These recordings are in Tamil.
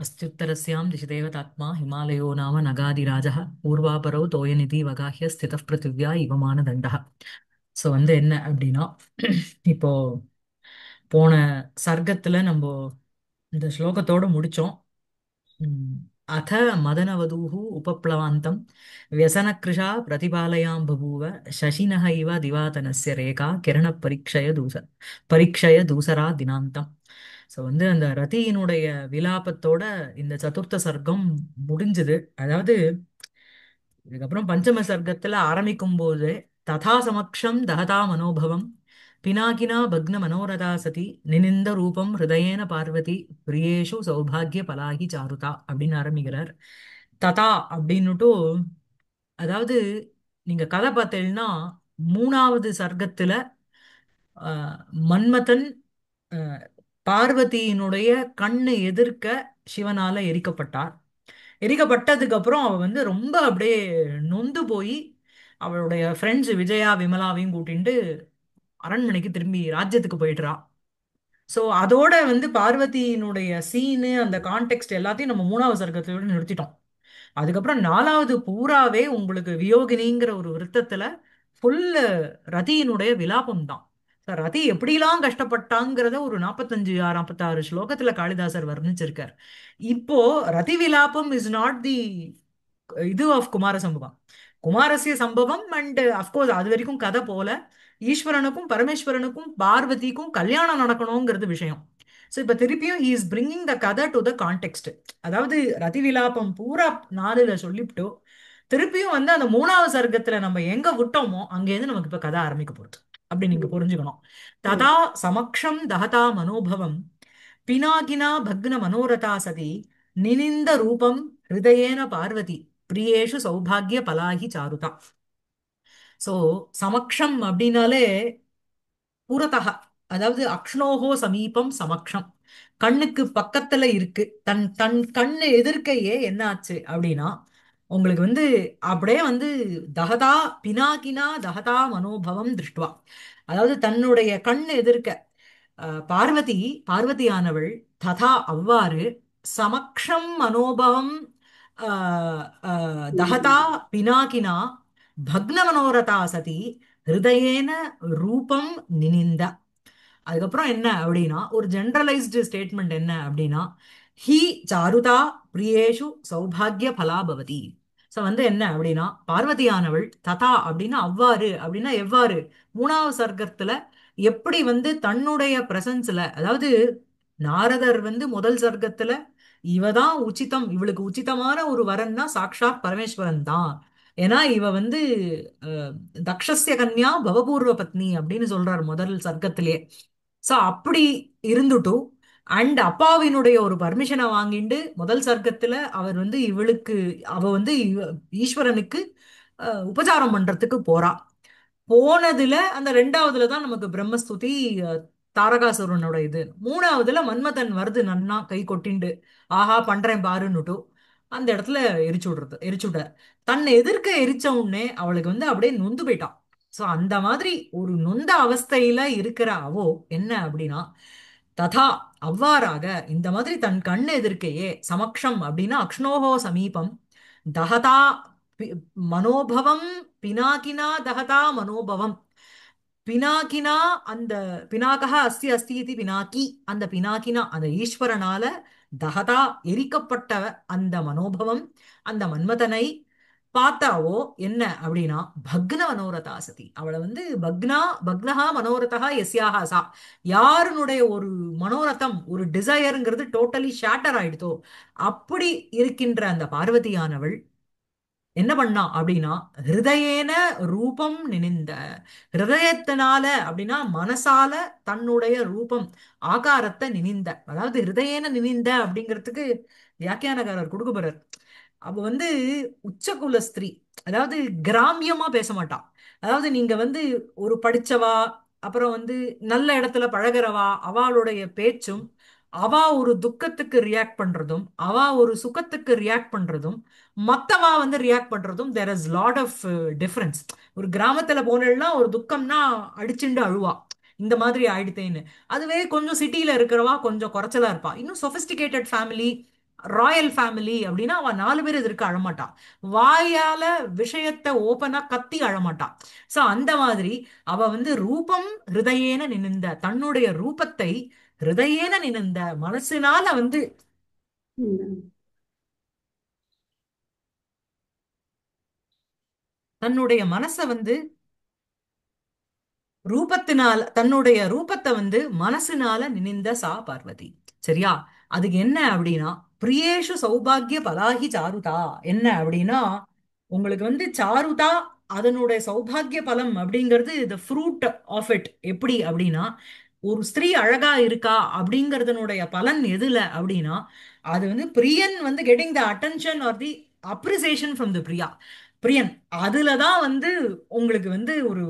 अस्त्युत्तरस्यां दिशि देवतात्मा हिमालयो नाम नगाधिराजः पूर्वापरौ तोयनिधि वगाह्य स्थितः पृथिव्या इव मानदண்டः. ஸோ என்ன அப்படின்னா இப்போ போன சர்க்கத்துல நம்ம இந்த ஸ்லோகத்தோட முடிச்சோம். ம், अथ मदनवधूः उपप्लवान्तं व्यसनकृशा प्रतिपालयां बभूव शशिनः इव दिवातनस्य रेखा किरणपरीक्षय பரீட்சய தூசரா தினாந்தம். ஸோ அந்த ரதியினுடைய விலாபத்தோட இந்த சதுர்த்த சர்க்கம் முடிஞ்சது. அதாவது இதுக்கப்புறம் பஞ்சம சர்க்கத்துல ஆரம்பிக்கும் போது ததா சமக்ஷம் தகதா மனோபவம் பினாகினா பக்ன மனோரதா சதி நினிந்த ரூபம் ஹிருதயேன பார்வதி பிரியேஷு சௌபாகிய பலாகி சாருதா அப்படின்னு ஆரம்பிக்கிறார். ததா அப்படின்னுட்டு அதாவது நீங்க கதை பார்த்தீங்கன்னா மூணாவது சர்க்கத்துல ஆஹ், மன்மதன் ஆஹ், பார்வதியினுடைய கண்ணு எதிர்க்க சிவனால எரிக்கப்பட்டார். எரிக்கப்பட்டதுக்கு அப்புறம் அவ ரொம்ப அப்படியே நொந்து போய் அவளுடைய ஃப்ரெண்ட்ஸ் விஜயா விமலாவையும் கூட்டிட்டு அரண்மனைக்கு திரும்பி ராஜ்யத்துக்கு போயிடுறா. ஸோ அதோட பார்வதியினுடைய சீனு அந்த கான்டெக்ட் எல்லாத்தையும் நம்ம மூணாவது சர்க்கத்தோட நிறுத்திட்டோம். அதுக்கப்புறம் நாலாவது பூராவே உங்களுக்கு வியோகினிங்கிற ஒரு விருத்தத்துல ஃபுல் ரதியினுடைய விலாபம் தான். ரதி எப்படிலாம் கஷ்டப்பட்டாங்கிறத ஒரு 45 46 ஸ்லோகத்துல காளிதாசர் வர்ணிச்சிருக்கார். இப்போ ரதி விலாபம் இஸ் நாட் தி இது ஆஃப் குமார சம்பவம். குமாரசிய சம்பவம் அண்ட் அஃப்கோர்ஸ் அது வரைக்கும் கதை போல ஈஸ்வரனுக்கும் பரமேஸ்வரனுக்கும் பார்வதிக்கும் கல்யாணம் நடக்கணுங்கிறது விஷயம். ஸோ இப்போ திருப்பியும் ஹி இஸ் பிரிங்கிங் த கதை டு த கான்டெக்ட். அதாவது ரதி விலாபம் பூரா நாலுல சொல்லிவிட்டு திருப்பியும் அந்த மூணாவது சர்க்கத்துல நம்ம எங்க விட்டோமோ அங்கேருந்து நமக்கு இப்ப கதை ஆரம்பிக்க போகுது. அப்படி நீங்க புரிஞ்சுக்கணும். ம். ததா சமக்ஷம் தகதா மனோபவம் பினாகினா பக்ன மனோரதா சதி நினிந்த ரூபம் ஹிருதயேன பார்வதி பிரியேஷு சௌபாகிய பலாகி சாருதா. சோ சமக்ஷம் அப்படின்னாலே புறத்தக, அதாவது அக்ஷ்ணோகோ சமீபம் சமக்ஷம், கண்ணுக்கு பக்கத்துல இருக்கு. தன் தன் கண்ணு எதிர்க்கையே என்ன ஆச்சு அப்படின்னா உங்களுக்கு அப்படியே தகதா பினாகினா தகதா மனோபவம் திருஷ்டுவா, அதாவது தன்னுடைய கண்ணு எதிர்க்க பார்வதி பார்வதியானவள் ததா அவ்வாறு சமக்ஷம் மனோபவம் தகதா பினாகினா பக்ன மனோரதா சதி ஹிருதயேன ரூபம் நினிந்த. அதுக்கப்புறம் என்ன அப்படின்னா ஒரு ஜெனரலைஸ்டு ஸ்டேட்மெண்ட் என்ன அப்படின்னா ஹி சாருதா பிரியேஷு சௌபாகிய பலா பவதி. ஸோ என்ன அப்படின்னா பார்வதியானவள் ததா அப்படின்னா அவ்வாறு அப்படின்னா எவ்வாறு மூணாவது சர்க்கத்துல எப்படி தன்னுடைய பிரசன்ஸ்ல, அதாவது நாரதர் முதல் சர்க்கத்துல இவதான் உச்சிதம், இவளுக்கு உச்சிதமான ஒரு வரன்னா சாக்ஷாத் பரமேஸ்வரன் தான். ஏன்னா இவ அஹ், தக்ஷஸ்ய கன்யா பவபூர்வ பத்னி அப்படின்னு சொல்றார் முதல் சர்க்கத்திலே. சோ அப்படி இருந்துட்டும் அண்ட் அப்பாவினுடைய ஒரு பர்மிஷனை வாங்கிண்டு முதல் சர்க்கத்துல அவர் இவளுக்கு அவ ஈஸ்வரனுக்கு உபசாரம் பண்றதுக்கு போறா. போனதுல அந்த ரெண்டாவதுல தான் நமக்கு பிரம்மஸ்துதி தாரகாசுரனோட இது. மூணாவதுல மன்மதன் வருது நன்னா கை கொட்டிண்டு ஆஹா பண்றேன் பாருன்னுட்டு அந்த இடத்துல எரிச்சுடுறார். தன்னை எதிர்க்க எரிச்ச உடனே அவளுக்கு அப்படியே நொந்து போயிட்டான். சோ அந்த மாதிரி ஒரு நொந்த அவஸ்தையில இருக்கிற அவோ என்ன அப்படின்னா ததா அவ்வாறாக இந்த மாதிரி தன் கண் எதிர்க்கையே சமக்ஷம் அப்படின்னா அக்ஷ்ணோகோ சமீபம் தகதா பி- மனோபவம் பினாகினா தகதா மனோபவம் பினாகினா அந்த பினாகா அஸ்தி அஸ்தி இது பினாக்கி அந்த பினாகினா அந்த ஈஸ்வரனால தகதா எரிக்கப்பட்ட அந்த மனோபவம் அந்த மன்மதனை பார்த்தாவோ என்ன அப்படின்னா பக்ன மனோரதா சதி அவளை பக்னா பக்னஹா மனோரதா எஸ்யாஹா சா, யாருனுடைய ஒரு மனோரதம் ஒரு டிசையருங்கிறது டோட்டலி ஷேட்டர் ஆயிடுதோ அப்படி இருக்கின்ற அந்த பார்வதியானவள் என்ன பண்ணா அப்படின்னா ஹிருதயேன ரூபம் நினிந்த, ஹிருதயத்தினால அப்படின்னா மனசால தன்னுடைய ரூபம் ஆகாரத்தை நினிந்த. அதாவது ஹிருதயேன நினிந்த அப்படிங்கிறதுக்கு வியாக்கியானகாரர் கொடுக்க போறார். அவ உச்சகுல ஸ்திரீ, அதாவது கிராமியமா பேச மாட்டா. அதாவது நீங்க ஒரு படிச்சவா அப்புறம் நல்ல இடத்துல பழகுறவா அவளுடைய பேச்சும் அவ ஒரு துக்கத்துக்கு ரியாக்ட் பண்றதும் அவ ஒரு சுகத்துக்கு ரியாக்ட் பண்றதும் மத்தவா ரியாக்ட் பண்றதும் there is lot of difference. ஒரு கிராமத்துல போனேன்னா ஒரு துக்கம்னா அடிச்சுண்டு அழுவா இந்த மாதிரி ஆயிடுத்தேன்னு. அதுவே கொஞ்சம் சிட்டில இருக்கிறவா கொஞ்சம் குறைச்சலா இருப்பா. இன்னும் சொபிஸ்டிகேட்டட் ஃபேமிலி ராயல் ஃபேமிலி அப்படின்னா அவ 4 பேர் எதிர்க்க அழமாட்டா. வாயால விஷயத்தை ஓப்பனா கத்தி அழமாட்டா. சோ அந்த மாதிரி அவ வந்து ரூபம் ஹிருதயேன நினைந்த, தன்னுடைய ரூபத்தை ஹிருதயேன நினைந்த மனசினால வந்து, ம். தன்னுடைய மனசை வந்து ரூபத்தினால, தன்னுடைய ரூபத்தை வந்து மனசுனால நினைந்த சா பார்வதி. சரியா? அதுக்கு என்ன அப்படின்னா, பிரியேஷு சௌபாகிய பலாகி சாருதா. என்ன அப்படின்னா, உங்களுக்கு வந்து சாருதா அதனுடைய சௌபாகிய பலம் அப்படிங்கிறது த ஃப்ரூட் ஆஃப் இட். எப்படி அப்படின்னா, ஒரு ஸ்திரீ அழகா இருக்கா அப்படிங்கறதனுடைய பலன் எதுல அப்படின்னா, அது வந்து பிரியன் வந்து getting the attention or the appreciation from the Priya. Priyan அதுலதான் வந்து உங்களுக்கு வந்து ஒரு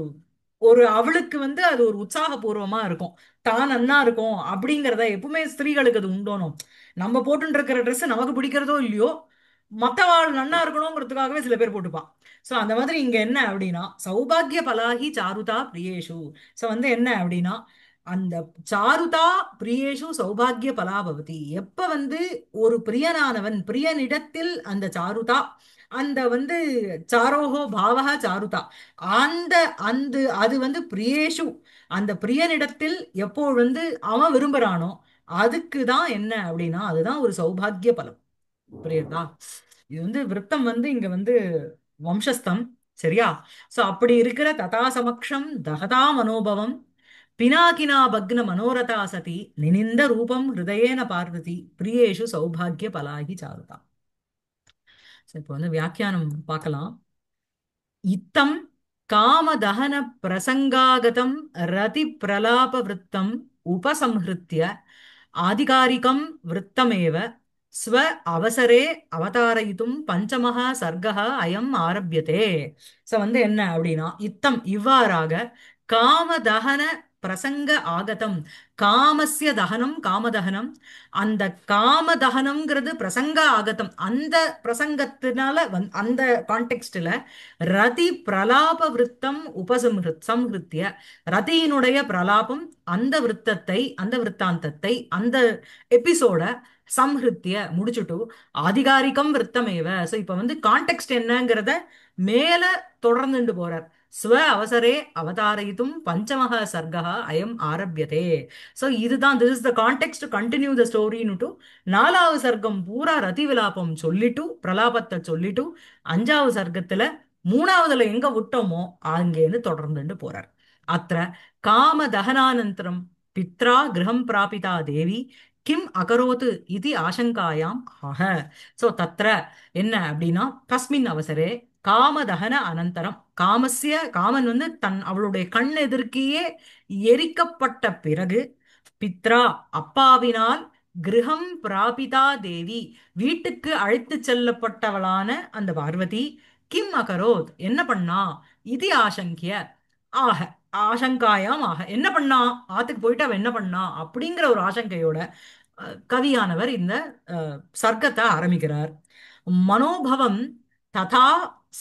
ஒரு அவளுக்கு வந்து அது ஒரு உற்சாகபூர்வமா இருக்கும். தான் நன்னா இருக்கும் அப்படிங்கறத எப்பவுமே ஸ்திரீகளுக்கு அது உண்டோணும். நம்ம போட்டுட்டு இருக்கிற ட்ரெஸ் நமக்கு பிடிக்கிறதோ இல்லையோ, மத்தவாள் நன்னா இருக்கணுங்கிறதுக்காகவே சில பேர் போட்டுப்பான். சோ அந்த மாதிரி இங்க என்ன அப்படின்னா, சௌபாகிய பலாகி சாருதா பிரியேஷு. சோ வந்து என்ன அப்படின்னா, அந்த சாருதா பிரியேஷு சௌபாகிய பலாபவதி. எப்ப வந்து ஒரு பிரியனானவன் பிரியனிடத்தில் அந்த சாருதா, அந்த வந்து சாரோஹோ பாவகா சாருதா, அந்த அந்த அது வந்து பிரியேஷு, அந்த பிரியனிடத்தில் எப்போ வந்து அவன் விரும்புறானோ அதுக்கு தான் என்ன அப்படின்னா அதுதான் ஒரு சௌபாகிய பலம். புரியுதா? இது வந்து விருத்தம் வந்து இங்க வந்து வம்சஸ்தம். சரியா? சோ அப்படி இருக்கிற ததா சமக்ஷம் தகதா மனோபவம் பினாகினா பக்ன மனோரதா சதி நினிந்த ரூபம் ஹிருதயேன பார்வதி பிரியேஷு சௌபாகிய பலாகி சாருதா. சோ இப்போ வந்து வியாக்கியானம் பார்க்கலாம். இத்தம் காமதஹன பிரசங்காகதம் ரதி பிரலாப விருத்தம் உபசம்ஹிருத்ய ஆதிகாரிகம் விருத்தமேவ ஸ்வ அவசரே அவதாரயித்தும் பஞ்சமஹ சர்க்கः அயம் ஆரப்யதே. சோ வந்து என்ன அப்படின்னா, இத்தம் இவ்வாறாக காமதஹன பிரசங்க ஆகதம், காமஸ்ய தகனம் காமதகனம், அந்த காமதகனம்ங்கிறது பிரசங்க ஆகதம், அந்த பிரசங்கத்தினால அந்த கான்டெக்ஸ்ட்ல ரதி பிரலாப விருத்தம் சம்ஹிருத்திய, ரதியினுடைய பிரலாபம், அந்த விருத்தத்தை, அந்த விருத்தாந்தத்தை, அந்த எபிசோட சம்ஹிருத்திய முடிச்சுட்டு ஆதிகாரிகம் விருத்தமேவ. சோ இப்ப வந்து கான்டெக்ஸ்ட் என்னங்கிறத மேல தொடர்ந்துட்டு போறார். ஸ்வ அவசரே அவதாரயித்தும் பஞ்சமஹ சர்க்கः அயம் ஆரப்யதே. சோ இதுதான், this is the context to continue the ஸ்டோரின்னுட்டு 4வது சர்க்கம் பூரா ரதி விலாபம் சொல்லிட்டு பிரலாபத்தை சொல்லிட்டு 5வது சர்க்கத்துல 3வதுல எங்க விட்டோமோ அங்கேருந்து தொடர்ந்துட்டு போறார். அத்த காம தகனானந்தரம் பித்ரா கிரகம் பிராபிதா தேவி கிம் அகரோத் இது ஆசங்காயாம் ஆக. சோ தத்ர என்ன அப்படின்னா, தஸ்மின் அவசரே காமதகன அனந்தரம், காமன் வந்து அவளுடைய கண் எதிர்க்கையே எரிக்கப்பட்ட பிறகு, பித்ரா அப்பாவினால், கிரகம் பிராபிதா தேவி வீட்டுக்கு அழைத்து செல்லப்பட்டவளான அந்த பார்வதி, கிம் அகரோத் என்ன பண்ணா, இது ஆசங்கிய ஆக, ஆசங்காயாம் ஆக என்ன பண்ணா, ஆத்துக்கு போயிட்டு அவ என்ன பண்ணா அப்படிங்கிற ஒரு ஆசங்கையோட கவியானவர் இந்த சர்க்கத்தை ஆரம்பிக்கிறார். மனோபவம் ததா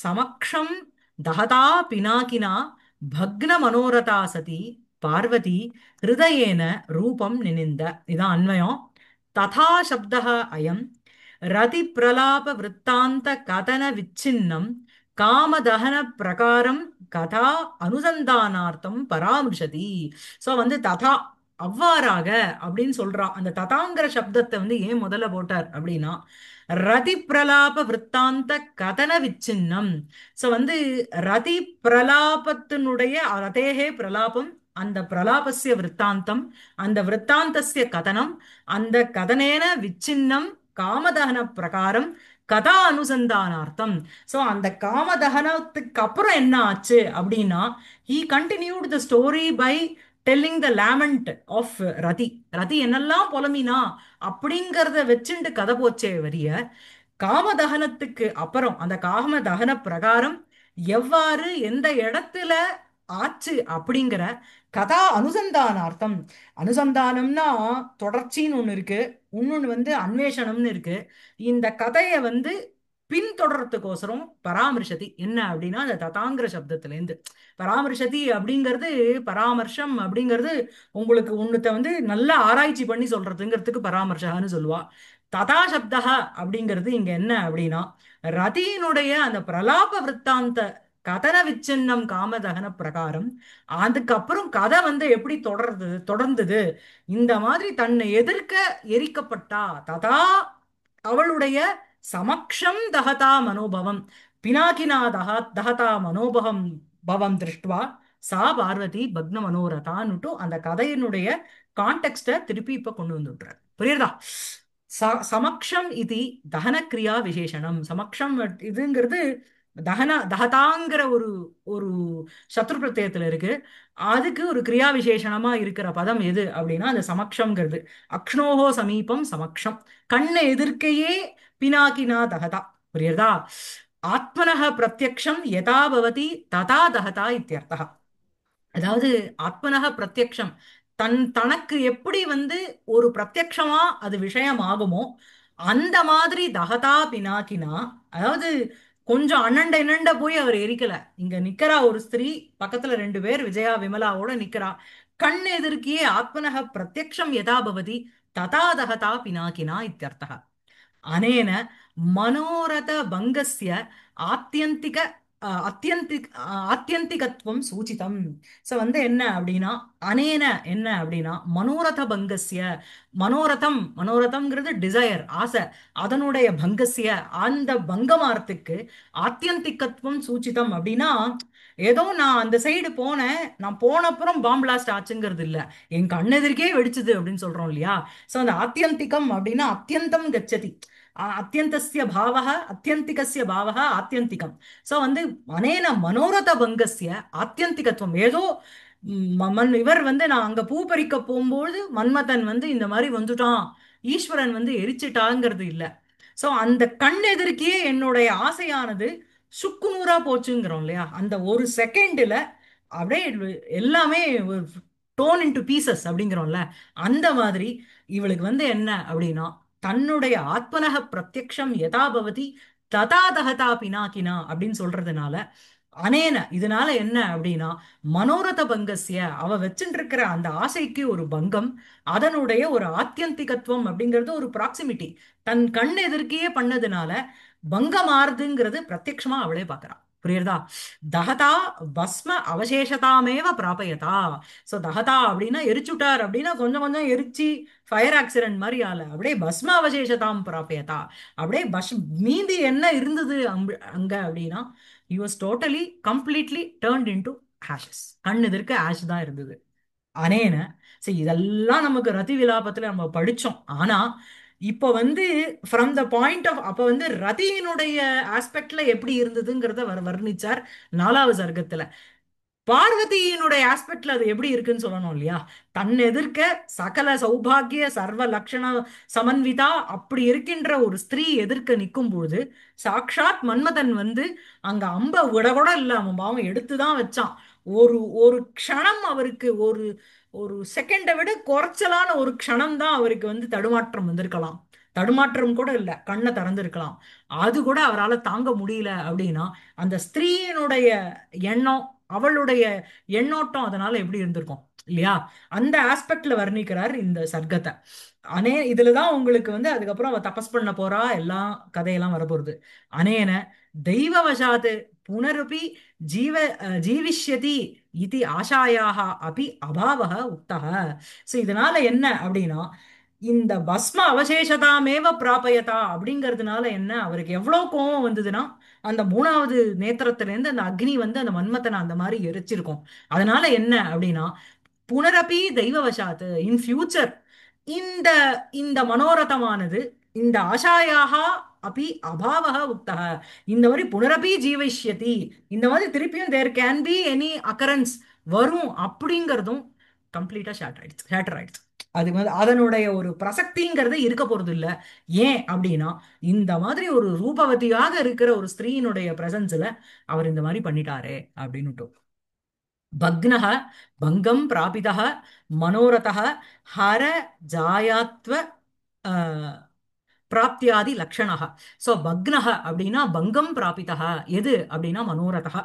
சமக்ஷம் தகதா பினாகினா பக்ன மனோரதா சதி பார்வதி ஹிருதயேன ரூபம் நினிந்த. இதான் அன்வயம். ததா சப்தः அயம் ரதி பிரலாப விற்த்தாந்த கதன விச்சின்னம் காமதகன பிரகாரம் கதா அனுசந்தானார்த்தம் பராமர்சதி. சோ வந்து ததா அவ்வாறாக அப்படின்னு சொல்றா. அந்த ததாங்கிற சப்தத்தை வந்து ஏன் முதல்ல போட்டார் அப்படின்னா, ரதி பிரலாப விற்த்தாந்த கதன விச்சின்னம். சோ வந்து ரதி பிரலாபத்தினுடைய ரதேகே பிரலாபம், அந்த பிரலாபஸ்ய விற்த்தாந்தம், அந்த விற்த்தாந்தஸ்ய கதனம், அந்த கதனேன விச்சின்னம் காமதகன பிரகாரம் கதா அனுசந்தானார்த்தம். சோ அந்த காமதகனத்துக்கு அப்புறம் என்ன ஆச்சு அப்படின்னா, he continued the story by telling the lament of ரதி. ரதி என்னெல்லாம் புலம்பினா அப்படிங்கறத வச்சுண்டு கதை போச்சே வரிய, காமதகனத்துக்கு அப்புறம் அந்த காமதகன பிரகாரம் எவ்வாறு எந்த இடத்துல ஆச்சு அப்படிங்கிற கதா அனுசந்தானார்த்தம். அனுசந்தானம்னா தொடர்ச்சின்னு ஒண்ணு இருக்கு, இன்னொன்னு வந்து அன்வேஷணம்னு இருக்கு. இந்த கதையை வந்து பின்தொடர்றதுக்கோசரம் பராமரிஷதி என்ன அப்படின்னா அந்த ததாங்கிற சப்தத்திலேருந்து பராமரிஷதி அப்படிங்கிறது பராமர்ஷம் அப்படிங்கிறது உங்களுக்கு ஒண்ணுத்த வந்து நல்லா ஆராய்ச்சி பண்ணி சொல்றதுங்கிறதுக்கு பராமர்ஷகான்னு சொல்லுவா. ததா சப்தா அப்படிங்கிறது இங்க என்ன அப்படின்னா ரதியினுடைய அந்த பிரலாப விற்த்தாந்த கதன விச்சின்னம் காமதகன பிரகாரம் அதுக்கப்புறம் கதை வந்து எப்படி தொடர்ந்தது இந்த மாதிரி தன்னை எதிர்க்க எரிக்கப்பட்டா ததா அவளுடைய சமக்ஷம் தகதா மனோபவம் பினாகினா தகதா மனோபவம் பவம் திருஷ்டுவா சா பார்வதி பக்ன மனோரதான்னுட்டு அந்த கதையினுடைய கான்டெக்ஸ்ட திருப்பி இப்ப கொண்டு வந்து விட்டுறார். புரியுதா? சமக்ஷம் இது தகன கிரியா விசேஷணம். சமக்ஷம் இதுங்கிறது தகதாங்கிற ஒரு ஒரு சத்ரு பிரத்யயத்துல இருக்கு. அதுக்கு ஒரு கிரியா விசேஷணமா இருக்கிற பதம் எது அப்படின்னா அந்த சமக்ஷம்ங்கிறது. அக்ஷ்ணோஹோ சமீபம் சமக்ஷம், கண்ணை எதிர்க்கையே பினாக்கினா தகதா. புரியுறதா? ஆத்மனः பிரத்யக்ஷம் யதா பவதி ததா தகதா இத்தியர்த்தः. அதாவது ஆத்மனக பிரத்யக்ஷம் தனக்கு எப்படி வந்து ஒரு பிரத்யக்ஷமா அது விஷயம் ஆகுமோ அந்த மாதிரி தகதா பினாக்கினா, அதாவது கொஞ்சம் அண்ணண்ட இன்னண்ட போய் அவர் எரிக்கல. இங்க நிக்கிறா ஒரு ஸ்திரீ, பக்கத்துல ரெண்டு பேர் விஜயா விமலாவோட நிக்கிறா. கண் எதிர்க்கியே ஆத்மனக பிரத்யக்ஷம் யதா பவதி ததா தகதா பினாக்கினா இத்தியர்த்தः. अनेन मनोरथभङ्गस्य ஆத்தியந்திக ஆத்தியந்திகத்துவம் சூச்சிதம். ஸோ வந்து என்ன அப்படின்னா அனேன என்ன அப்படின்னா மனோரத பங்கஸ்ய, மனோரதம்ங்கிறது டிசையர் ஆசை, அதனுடைய பங்கஸ்ய அந்த பங்கமார்த்துக்கு ஆத்தியந்திகத்துவம் சூச்சிதம் அப்படின்னா ஏதோ நான் அந்த சைடு போனேன், நான் போன அப்புறம் பாம் பிளாஸ்ட் ஆச்சுங்கிறது இல்ல, என் கண்ணெதிர்க்கே வெடிச்சது அப்படின்னு சொல்றோம் இல்லையா. ஸோ அந்த ஆத்தியந்திகம் அப்படின்னா அத்தியந்தம் கச்சதி, அத்தியந்தஸ்ய பாவக அத்தியந்திகஸ்ய பாவக ஆத்தியந்திகம். ஸோ வந்து அனேன மனோரத பங்கஸ்ய ஆத்தியந்திகத்துவம் ஏதோ இவர் வந்து நான் அங்க பூ பறிக்க போகும்போது மன்மதன் வந்து இந்த மாதிரி வந்துட்டான், ஈஸ்வரன் வந்து எரிச்சிட்டாங்கிறது இல்ல. ஸோ அந்த கண் எதிர்க்கே என்னுடைய ஆசையானது சுக்குநூறா போச்சுங்கிறோம் இல்லையா, அந்த ஒரு செகண்ட்ல அப்படியே எல்லாமே டோன் இன்டு பீசஸ் அப்படிங்கிறோம்ல, அந்த மாதிரி இவளுக்கு வந்து என்ன அப்படின்னா தன்னுடைய ஆத்மனக பிரத்யக்ஷம் யதா பவதி ததா தகதா பினாக்கினா அப்படின்னு சொல்றதுனால அனேன இதனால என்ன அப்படின்னா மனோரத பங்கஸ்ய அவ வச்சுட்டு இருக்கிற அந்த ஆசைக்கு ஒரு பங்கம், அதனுடைய ஒரு ஆத்தியந்திகத்துவம் அப்படிங்கிறது ஒரு ப்ராக்சிமிட்டி தன் கண் எதிர்க்கையே பண்ணதுனால பங்கம் ஆறுதுங்கிறது பிரத்யக்ஷமா அவளே பார்க்கறா. புரியுறதா? தகதா பஸ்ம அவசேஷதாமேவ பிராபயதா. சோ தகதா அப்படின்னா எரிச்சுட்டார் அப்படின்னா கொஞ்சம் கொஞ்சம் எரிச்சு ஃபயர் ஆக்சிடென்ட் மாதிரி ஆல அப்படியே பஸ்ம அவசேஷதாம் பிராபயதா. அப்படியே மீதி என்ன இருந்தது அங்க அப்படின்னா he was totally completely turned into ashes. கண் எதிர்க்க ஆஷ் தான் இருந்தது. அனேன சரி இதெல்லாம் நமக்கு ரதி விலாபத்துல நம்ம படிச்சோம். ஆனா இப்போ வந்து ஃப்ரம் த பாயிண்ட் ஆஃப் அப்ப வந்து ரதியினுடைய ஆஸ்பெக்ட்ல எப்படி இருந்ததுங்கிறத வர்ணிச்சார் நாலாவது சர்க்கத்துல. பார்வதியினுடைய ஆஸ்பெக்ட்ல அது எப்படி இருக்குன்னு சொல்லணும் இல்லையா. தன் எதிர்க்க சகல சௌபாகிய சர்வ லட்சண சமன்விதா அப்படி இருக்கின்ற ஒரு ஸ்திரீ எதிர்க்க நிற்கும் பொழுது சாக்ஷாத் மன்மதன் வந்து அங்க அம்ப விட கூட இல்ல, அவன் பாவம் எடுத்துதான் வச்சான். ஒரு ஒரு க்ஷணம் அவருக்கு ஒரு ஒரு செகண்டை விட குறைச்சலான ஒரு க்ஷணம் தான் அவருக்கு வந்து தடுமாற்றம் வந்திருக்கலாம். தடுமாற்றம் கூட இல்ல, கண்ணை திறந்திருக்கலாம். அது கூட அவரால் தாங்க முடியல அப்படின்னா அந்த ஸ்திரீயினுடைய எண்ணம் அவளுடைய எண்ணோட்டம் அதனால எப்படி இருந்திருக்கும் இல்லையா. அந்த ஆஸ்பெக்ட்ல வர்ணிக்கிறார் இந்த சர்க்கத்தை. இதுலதான் உங்களுக்கு வந்து அதுக்கப்புறம் அவ தபஸ் பண்ண போறா, எல்லாம் கதையெல்லாம் வரப்போறது. அனேன தெய்வவசாத் புனருபி ஜீவ ஜீவிஷ்யதி இது ஆஷாயாக அபி அபாவக உக்தக. சோ இதனால என்ன அப்படின்னா இந்த பஸ்ம அவசேஷதாமேவ பிராபயதா அப்படிங்கிறதுனால என்ன அவருக்கு எவ்வளவு கோபம் வந்ததுன்னா அந்த மூணாவது நேத்திரத்துல இருந்து அந்த அக்னி வந்து அந்த மன்மதனை அந்த மாதிரி எரிச்சிருக்கும். அதனால என்ன அப்படின்னா புனரபி தெய்வவசாத் இன் ஃபியூச்சர் இந்த இந்த மனோரதமானது இந்த ஆஷாயாக அபி அபாவக உக்தக இந்த மாதிரி புனரபி ஜீவிஷ்யதி இந்த மாதிரி திருப்பியும் there can be any occurrence வரும் அப்படிங்கிறதும் கம்ப்ளீட்டா ஷேட்டர் ஆயிடுச்சு. அது வந்து அதனுடைய ஒரு பிரசக்திங்கிறது இருக்க போறது இல்ல. ஏன் அப்படின்னா இந்த மாதிரி ஒரு ரூபவதியாக இருக்கிற ஒரு ஸ்திரீனுடைய பிரசன்ஸ்ல அவர் இந்த மாதிரி பண்ணிட்டாரே அப்படின்னு. भग्नः भङ्गं प्रापितः मनोरथः हर जायात्व பிராப்தியாதி லக்ஷணः. சோ பக்னஹ அப்படின்னா பங்கம் பிராபிதः. எது அப்படின்னா மனோரதः.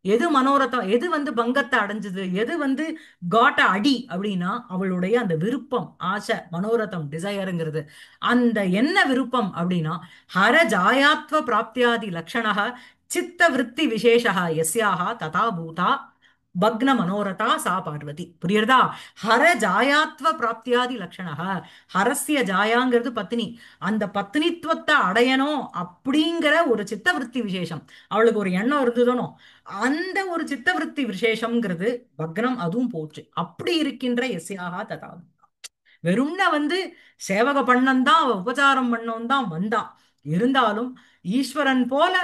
எது மனோரதம், எது வந்து பங்கத்தை அடைஞ்சது, எது வந்து காட்ட அடி அப்படின்னா அவளுடைய அந்த விருப்பம், ஆசை, மனோரதம், டிசையருங்கிறது. அந்த என்ன விருப்பம் அப்படின்னா ஹர ஜாயாத்வ பிராப்தியாதி லக்ஷணः சித்த விருத்தி விசேஷः யஸ்யாஹ ததா பூதா பக்ன மனோரதா சா பார்வதி. புரியுறதா? ஹர ஜாயாத்வ பிராப்தியாதி லக்ஷணः. ஹரஸ்ய ஜாயாங்கிறது பத்னி. அந்த பத்னித்துவத்தை அடையணும் அப்படிங்கிற ஒரு சித்தவருத்தி விசேஷம் அவளுக்கு ஒரு எண்ணம் இருந்ததுனோ, அந்த ஒரு சித்தவருத்தி விசேஷம்ங்கிறது பக்னம், அதுவும் போச்சு. அப்படி இருக்கின்ற எஸ்யாகா ததா. வெறும்ன வந்து சேவக பண்ணம் தான், அவ உபச்சாரம் பண்ணவும் தான் வந்தான். இருந்தாலும் ஈஸ்வரன் போல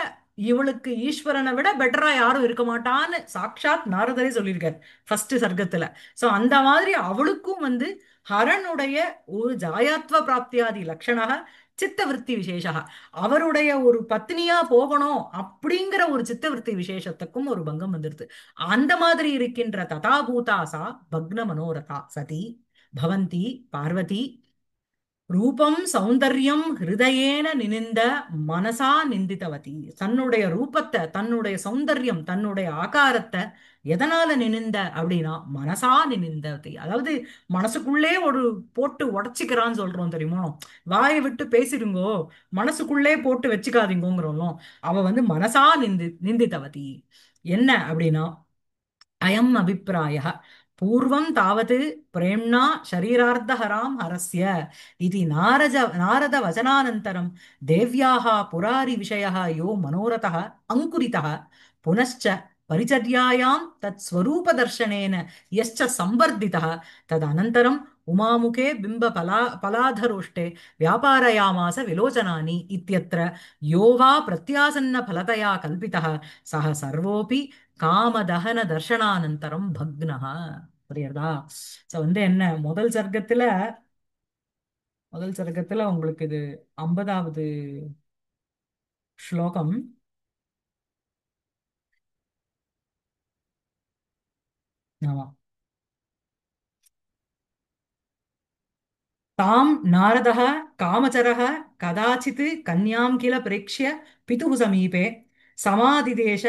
இவளுக்கு ஈஸ்வரனை விட பெட்டரா யாரும் இருக்க மாட்டான்னு சாக்ஷாத் நாரதரே சொல்லியிருக்கார் ஃபர்ஸ்ட் சர்க்கத்துல. சோ அந்த மாதிரி அவளுக்கும் வந்து ஹரனுடைய ஒரு ஜாயாத்வ பிராப்தியாதி லட்சணக சித்தவருத்தி விசேஷா, அவருடைய ஒரு பத்னியா போகணும் அப்படிங்கிற ஒரு சித்தவருத்தி விசேஷத்துக்கும் ஒரு பங்கம் வந்துருது. அந்த மாதிரி இருக்கின்ற ததாபூதா சா பக்ன மனோரதா சதி பவந்தி பார்வதி ரூபம் சௌந்தர்யம் ஹிருதயேன நினிந்த மனசா நிந்தித்தவதி. தன்னுடைய ரூபத்தை, தன்னுடைய சௌந்தர்யம், தன்னுடைய ஆகாரத்தை எதனால நினிந்த அப்படின்னா மனசா நினிந்தவதி. அதாவது மனசுக்குள்ளே ஒரு போட்டு உடைச்சிக்கிறான்னு சொல்றோம் தெரியுமோ, வாயை விட்டு பேசிடுங்கோ, மனசுக்குள்ளே போட்டு வச்சுக்காதீங்கோங்கிறோம். அவ வந்து மனசா நிந்தித்தவதி. என்ன அப்படின்னா அயம் அபிப்பிராயः பூர்வம் தாவத் பிரேம்ணா ஷரீரார்த்தஹராம் ஹரஸ்ய இதி நாரத வசனானந்தரம் தேவ்யாः புராரி விஷயः யோ மனோரதः அங்குரிதः புனश्च परिचर्यायां तत् स्वरूपदर्शनेन यश्च संवर्धितः तदनन्तरम् उमामुखे पलाधरोष्टे व्यापारयामास विलोचनानि इत्यत्र यो वा प्रत्यासन्नफलतया कल्पितः सः सर्वोऽपि காமதகன தர்ஷனானந்தரம் பக்னஹா. புரியுறதா? சோ வந்து என்ன, முதல் சர்க்கத்துல உங்களுக்கு இது 50வது ஸ்லோகம். ஆமா. தாம் நாரதः காமச்சரः கதாச்சித் கன்யாம் கில பிரேக்ஷ்ய பிதுः சமீபே சமாதிதேஷ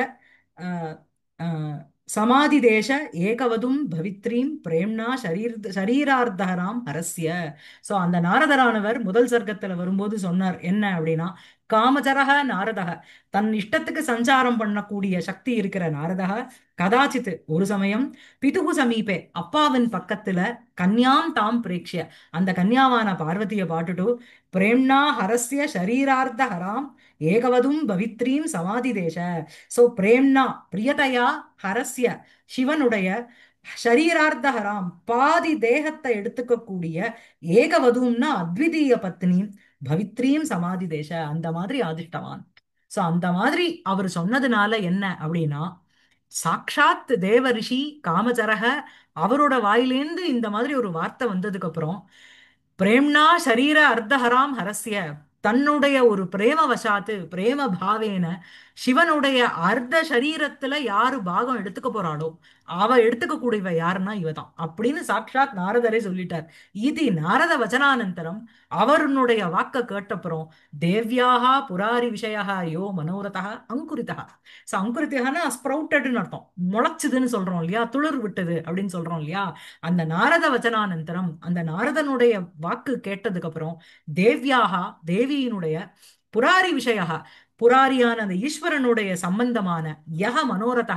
அஹ், அஹ், சமாதிதேஷ ஏகவதும் பவித்ரீம் பிரேம்ணா ஷரீரார்த்தராம் ஹரஸ்ய. சோ அந்த நாரதரானவர் முதல் சர்க்கத்துல வரும்போது சொன்னார் என்ன அப்படின்னா, காமச்சரக நாரதக, தன் இஷ்டத்துக்கு சஞ்சாரம் பண்ணக்கூடிய சக்தி இருக்கிற நாரதக, கதாச்சித் ஒரு சமயம், பிதுகு சமீபே அப்பாவின் பக்கத்துல, கன்யாம் தாம் பிரேக்ஷ்ய அந்த கன்யாவான பார்வதியை பாட்டுட்டு, பிரேம்ணா ஹரஸ்ய ஷரீரார்த்த ஹராம் ஏகவதும் பவித்ரீம் சமாதி தேச. சோ பிரேம்ணா பிரியதையா ஹரஸ்ய சிவனுடைய ஷரீரார்த்த ஹராம் பாதி தேகத்தை எடுத்துக்கக்கூடிய ஏகவதும்னா அத்விதீய பத்னி பவித்ரீம் சமாதி தேச அந்த மாதிரி ஆதிஷ்டவான். சோ அந்த மாதிரி அவர் சொன்னதுனால என்ன அப்படின்னா, சாக்ஷாத் தேவ ரிஷி காமச்சரக அவரோட வாயிலேந்து இந்த மாதிரி ஒரு வார்த்தை வந்ததுக்கு அப்புறம், பிரேம்ணா ஷரீர அர்த்தஹராம் ஹரஸ்ய, தன்னுடைய ஒரு பிரேம வசாத்து பிரேம பாவேன சிவனுடைய அர்த்த சரீரத்துல யாரு பாகம் எடுத்துக்க போறாளோ அவ எடுத்துக்க கூடியவ யாருன்னா இவதான் அப்படின்னு சாக்ஷாத் நாரதரே சொல்லிட்டார். இது நாரத வச்சனானந்தரம் அவருடைய வாக்க கேட்டப்புறம் தேவ்யாகா புராரி விஷயா யோ மனோரதா அங்குரிதா. சோ அங்குரித்தகனா ஸ்ப்ரவுட்டட்னு அர்த்தம், முளைச்சுதுன்னு சொல்றோம் இல்லையா, துளிர் விட்டது அப்படின்னு சொல்றோம் இல்லையா. அந்த நாரத வச்சனானந்தரம் அந்த நாரதனுடைய வாக்கு கேட்டதுக்கு அப்புறம் தேவ்யாகா தேவியினுடைய புராரி விஷயா, புராரியான அந்த ஈஸ்வரனுடைய சம்பந்தமான யக மனோரதா,